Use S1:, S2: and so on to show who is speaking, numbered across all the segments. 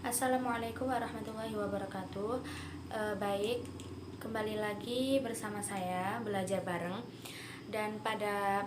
S1: Assalamualaikum warahmatullahi wabarakatuh. Baik, kembali lagi bersama saya belajar bareng. Dan pada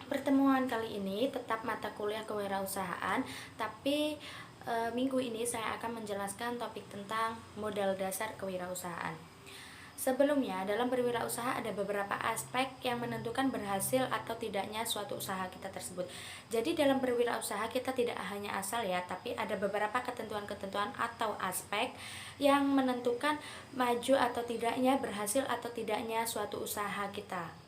S1: pertemuan kali ini tetap mata kuliah kewirausahaan, tapi minggu ini saya akan menjelaskan topik tentang modal dasar kewirausahaan. Sebelumnya, dalam berwirausaha ada beberapa aspek yang menentukan berhasil atau tidaknya suatu usaha kita tersebut. Jadi dalam berwirausaha kita tidak hanya asal ya, tapi ada beberapa ketentuan-ketentuan atau aspek yang menentukan maju atau tidaknya, berhasil atau tidaknya suatu usaha kita.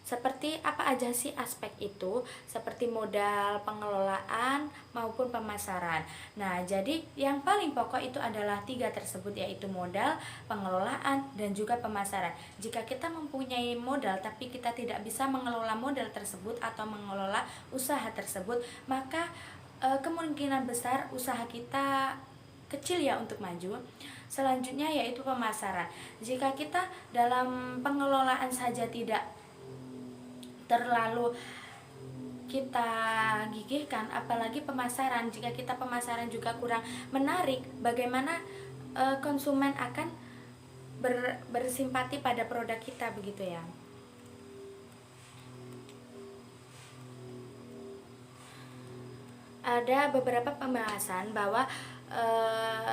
S1: Seperti apa aja sih aspek itu? Seperti modal, pengelolaan, maupun pemasaran. Nah, jadi yang paling pokok itu adalah tiga tersebut, yaitu modal, pengelolaan, dan juga pemasaran. Jika kita mempunyai modal tapi kita tidak bisa mengelola modal tersebut atau mengelola usaha tersebut, maka kemungkinan besar usaha kita kecil ya untuk maju. Selanjutnya yaitu pemasaran. Jika kita dalam pengelolaan saja tidak terlalu kita gigihkan, apalagi pemasaran. Jika kita pemasaran juga kurang menarik, bagaimana konsumen akan bersimpati pada produk kita, begitu ya. Ada beberapa pembahasan bahwa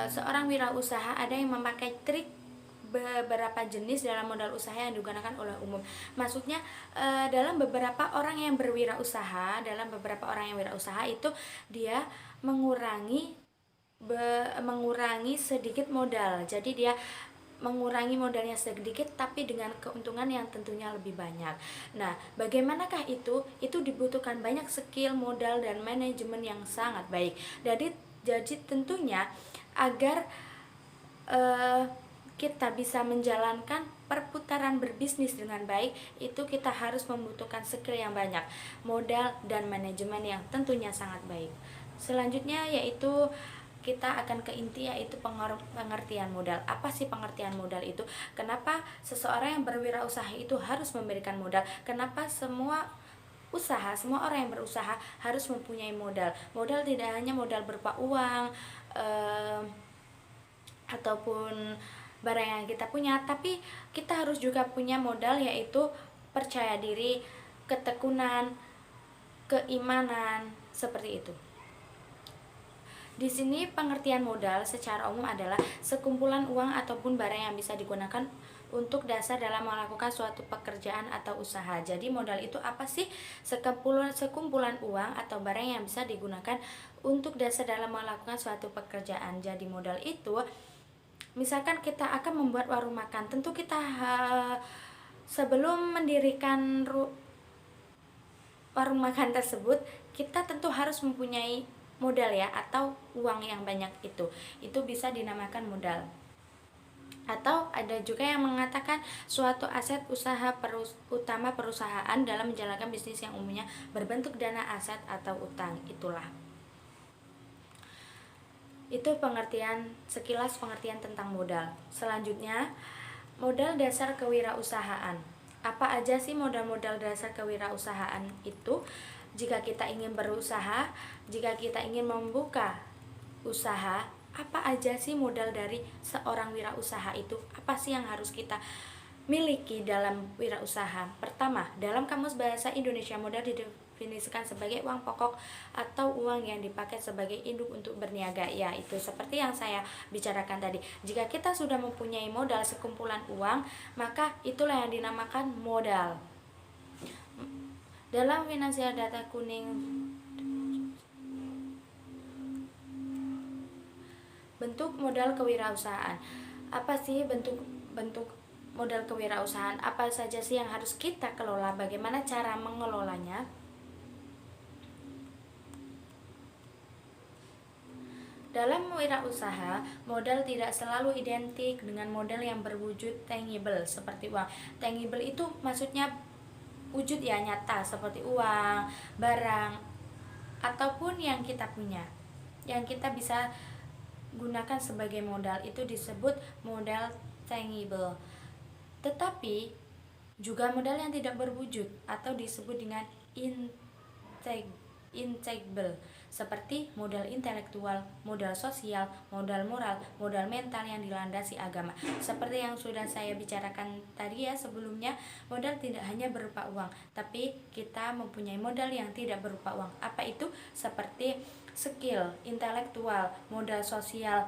S1: seorang wirausaha ada yang memakai trik beberapa jenis dalam modal usaha yang digunakan oleh umum. Maksudnya dalam beberapa orang yang berwirausaha, itu dia mengurangi sedikit modal. Jadi dia mengurangi modalnya sedikit tapi dengan keuntungan yang tentunya lebih banyak. Nah, bagaimanakah itu? Itu dibutuhkan banyak skill, modal, dan manajemen yang sangat baik. Jadi tentunya agar kita bisa menjalankan perputaran berbisnis dengan baik, itu kita harus membutuhkan skill yang banyak, modal dan manajemen yang tentunya sangat baik. Selanjutnya yaitu kita akan ke inti, yaitu pengertian modal. Apa sih pengertian modal itu? Kenapa seseorang yang berwirausaha itu harus memberikan modal? Kenapa semua orang yang berusaha harus mempunyai modal? Modal tidak hanya modal berupa uang ataupun barang yang kita punya, tapi kita harus juga punya modal, yaitu percaya diri, ketekunan, keimanan, seperti itu. Di sini pengertian modal secara umum adalah sekumpulan uang ataupun barang yang bisa digunakan untuk dasar dalam melakukan suatu pekerjaan atau usaha. Jadi modal itu apa sih? Sekumpulan uang atau barang yang bisa digunakan untuk dasar dalam melakukan suatu pekerjaan. Jadi modal itu, misalkan kita akan membuat warung makan, tentu kita sebelum mendirikan warung makan tersebut, kita tentu harus mempunyai modal ya, atau uang yang banyak. Itu bisa dinamakan modal. Atau ada juga yang mengatakan suatu aset usaha utama perusahaan dalam menjalankan bisnis yang umumnya berbentuk dana aset atau utang. Itulah. Itu sekilas pengertian tentang modal. Selanjutnya, modal dasar kewirausahaan. Apa aja sih modal-modal dasar kewirausahaan itu? Jika kita ingin berusaha, jika kita ingin membuka usaha, apa aja sih modal dari seorang wirausaha itu? Apa sih yang harus kita miliki dalam wirausaha? Pertama, dalam Kamus Bahasa Indonesia, modal didefinisikan sebagai uang pokok atau uang yang dipakai sebagai induk untuk berniaga. Ya, itu seperti yang saya bicarakan tadi. Jika kita sudah mempunyai modal sekumpulan uang, maka itulah yang dinamakan modal. Dalam finansial data kuning, bentuk modal kewirausahaan. Apa sih bentuk modal kewirausahaan? Apa saja sih yang harus kita kelola? Bagaimana cara mengelolanya? Dalam wirausaha, modal tidak selalu identik dengan modal yang berwujud tangible seperti uang. Tangible itu maksudnya wujud ya, nyata, seperti uang, barang, ataupun yang kita punya, yang kita bisa gunakan sebagai modal, itu disebut modal tangible. Tetapi juga modal yang tidak berwujud atau disebut dengan intangible seperti modal intelektual, modal sosial, modal moral, modal mental yang dilandasi agama. Seperti yang sudah saya bicarakan tadi ya sebelumnya, modal tidak hanya berupa uang, tapi kita mempunyai modal yang tidak berupa uang. Apa itu? Seperti skill, intelektual, modal sosial,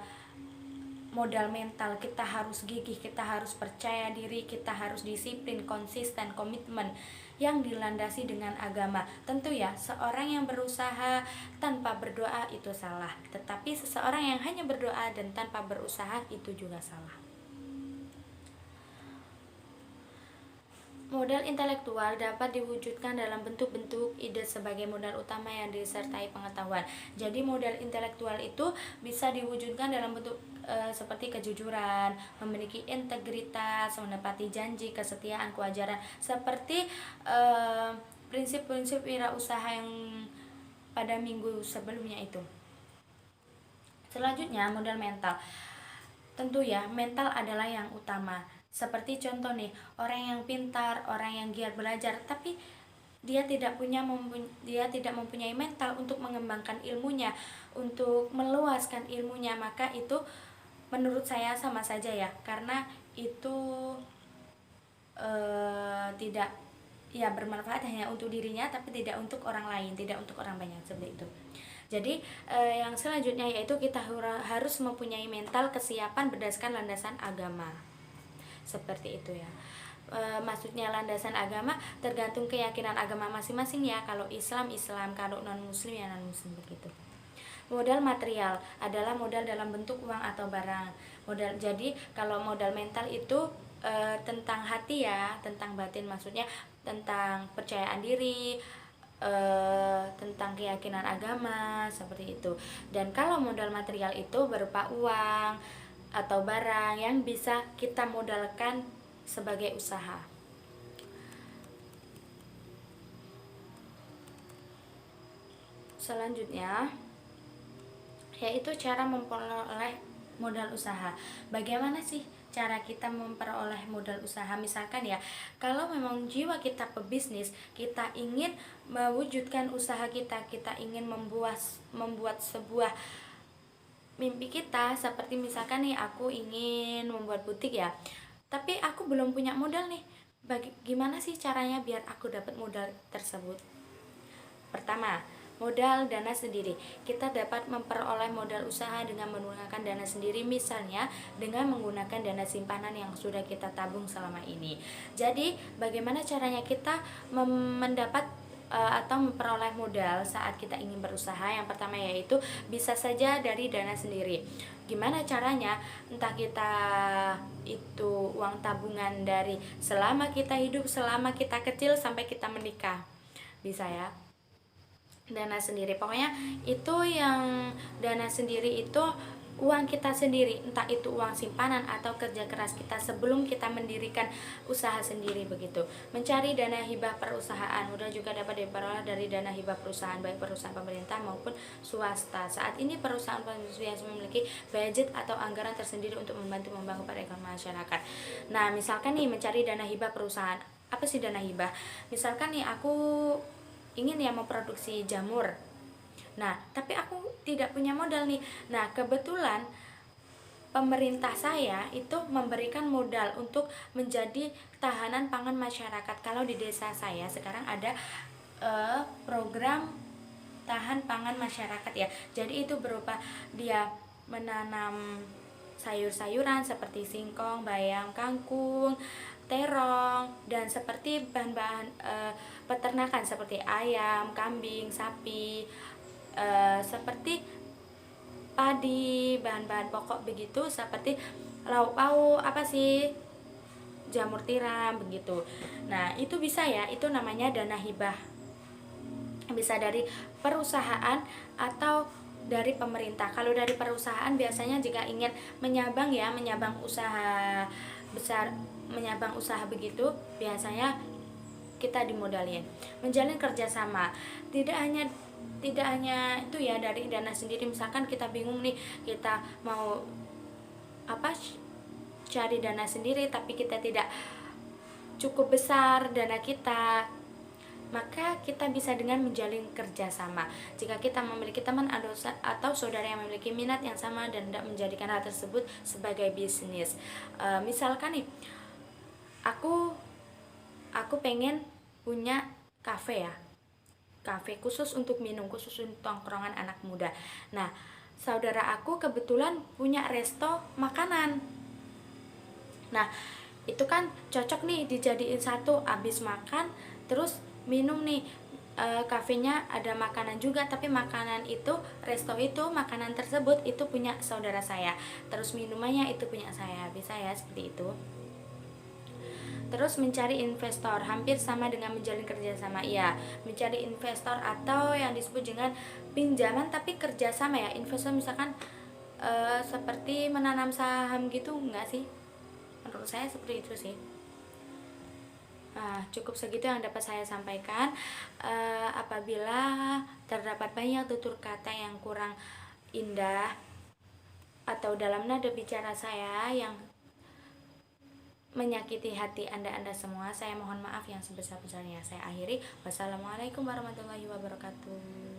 S1: modal mental. Kita harus gigih, kita harus percaya diri, kita harus disiplin, konsisten, komitmen yang dilandasi dengan agama. Tentu ya, seorang yang berusaha tanpa berdoa itu salah, tetapi seseorang yang hanya berdoa dan tanpa berusaha itu juga salah. Modal intelektual dapat diwujudkan dalam bentuk-bentuk ide sebagai modal utama yang disertai pengetahuan. Jadi modal intelektual itu bisa diwujudkan dalam bentuk seperti kejujuran, memiliki integritas, menepati janji, kesetiaan, kewajaran, seperti prinsip-prinsip wirausaha yang pada minggu sebelumnya itu. Selanjutnya modal mental. Tentu ya, mental adalah yang utama. Seperti contoh nih, orang yang pintar, orang yang giat belajar, tapi dia tidak mempunyai mental untuk mengembangkan ilmunya, untuk meluaskan ilmunya, maka itu menurut saya sama saja ya, karena itu tidak ya bermanfaat hanya untuk dirinya, tapi tidak untuk orang lain, tidak untuk orang banyak, seperti itu. Jadi yang selanjutnya yaitu kita harus mempunyai mental kesiapan berdasarkan landasan agama. Seperti itu ya. Maksudnya landasan agama tergantung keyakinan agama masing-masing ya. Kalau Islam, kalau non-muslim ya non-muslim, begitu. Modal material adalah modal dalam bentuk uang atau barang. Jadi kalau modal mental itu tentang hati ya, tentang batin, maksudnya tentang percayaan diri, tentang keyakinan agama, seperti itu. Dan kalau modal material itu berupa uang atau barang yang bisa kita modalkan sebagai usaha. Selanjutnya yaitu cara memperoleh modal usaha. Bagaimana sih cara kita memperoleh modal usaha? Misalkan ya, kalau memang jiwa kita pebisnis, kita ingin mewujudkan usaha kita ingin membuat sebuah mimpi kita, seperti misalkan nih aku ingin membuat butik ya, tapi aku belum punya modal nih. Gimana sih caranya biar aku dapat modal tersebut? Pertama, modal dana sendiri. Kita dapat memperoleh modal usaha dengan menggunakan dana sendiri, misalnya dengan menggunakan dana simpanan yang sudah kita tabung selama ini. Jadi, bagaimana caranya kita mendapat atau memperoleh modal saat kita ingin berusaha? Yang pertama yaitu bisa saja dari dana sendiri. Gimana caranya? Entah kita itu uang tabungan dari selama kita hidup, selama kita kecil sampai kita menikah, bisa ya. Dana sendiri, pokoknya itu yang dana sendiri itu uang kita sendiri, entah itu uang simpanan atau kerja keras kita sebelum kita mendirikan usaha sendiri, begitu. Mencari dana hibah perusahaan mudah juga dapat diperoleh dari dana hibah perusahaan, baik perusahaan pemerintah maupun swasta. Saat ini perusahaan yang memiliki budget atau anggaran tersendiri untuk membantu membangun perekonomian masyarakat. Nah, misalkan nih mencari dana hibah perusahaan. Apa sih dana hibah? Misalkan nih aku ingin ya memproduksi jamur. Nah, tapi aku tidak punya modal nih. Nah, kebetulan pemerintah saya itu memberikan modal untuk menjadi tahanan pangan masyarakat. Kalau di desa saya sekarang ada program tahan pangan masyarakat ya. Jadi itu berupa dia menanam sayur-sayuran seperti singkong, bayam, kangkung, terong, dan seperti bahan-bahan peternakan seperti ayam, kambing, sapi, seperti padi, bahan-bahan pokok begitu, seperti lauk pauk, jamur tiram begitu. Nah, itu bisa ya, itu namanya dana hibah. Bisa dari perusahaan atau dari pemerintah. Kalau dari perusahaan biasanya jika ingin menyabang usaha besar, menyabang usaha begitu, biasanya kita dimodalin. Menjalin kerjasama, tidak hanya itu ya dari dana sendiri. Misalkan kita bingung nih, kita mau cari dana sendiri tapi kita tidak cukup besar dana kita. maka kita bisa dengan menjalin kerjasama. Jika kita memiliki teman atau saudara yang memiliki minat yang sama dan tidak menjadikan hal tersebut sebagai bisnis. Misalkan nih, aku pengen punya kafe ya, kafe khusus untuk minum, khusus untuk tongkrongan anak muda. Nah, saudara aku kebetulan punya resto makanan. Nah, itu kan cocok nih dijadiin satu, abis makan terus minum nih. Kafenya ada makanan juga, tapi makanan itu, resto itu, makanan tersebut itu punya saudara saya, terus minumannya itu punya saya. Bisa ya seperti itu. Terus mencari investor hampir sama dengan menjalin kerjasama. Ya, mencari investor atau yang disebut dengan pinjaman tapi kerjasama ya. Investor misalkan seperti menanam saham gitu, enggak sih? Menurut saya seperti itu sih. Nah, cukup segitu yang dapat saya sampaikan. Apabila terdapat banyak tutur kata yang kurang indah atau dalam nada bicara saya yang menyakiti hati anda semua, saya mohon maaf yang sebesar-besarnya. Saya akhiri. Wassalamualaikum warahmatullahi wabarakatuh.